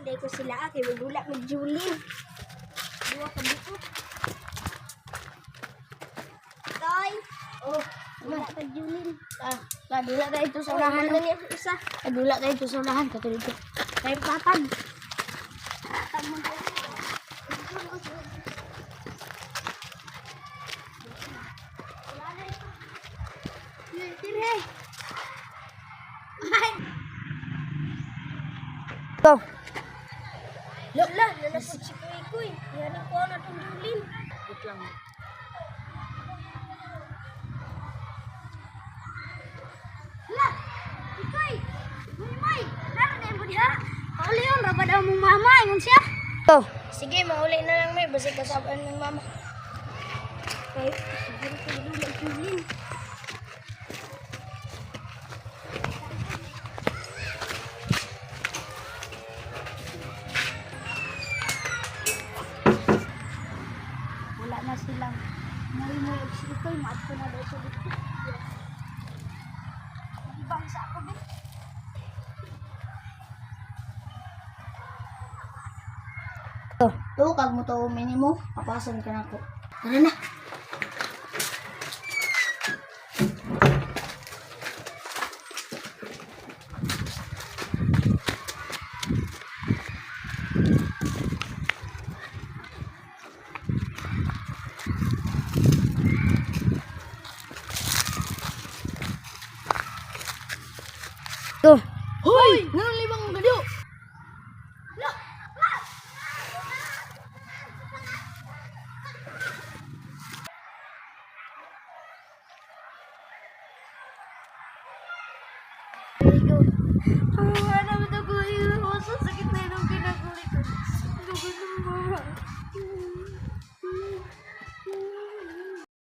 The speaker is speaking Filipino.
Hindi ko sila kay magdula med Julin. Dua ka dito. Toy. Oh, wala ka Julin. Kadula tayo ito sa unahan. Ano niya isa? Kadula tayo ito sa unahan. Katulad ito. Tayo patag. Ito. Lola, nanapod si Kuy. Yan ko na itong Julin. Wait lang. La, Kuy. May. Laro na yung diha. Pauli yun, raba daw mong mama. Ingon siya. Ito. Sige, mauli na lang may. Basta kasabaan ng mama. Okay, siguro ko dulu ng Julin. Wala na silang may sikoy, maat ko na daw sa dito. Ibang sa ako din. Ito, kag mo to minimo. Papasan ka na ko. Tara na. Ito. Hoy! Nang libang gadyo! Ano ba ito ko? Sakit na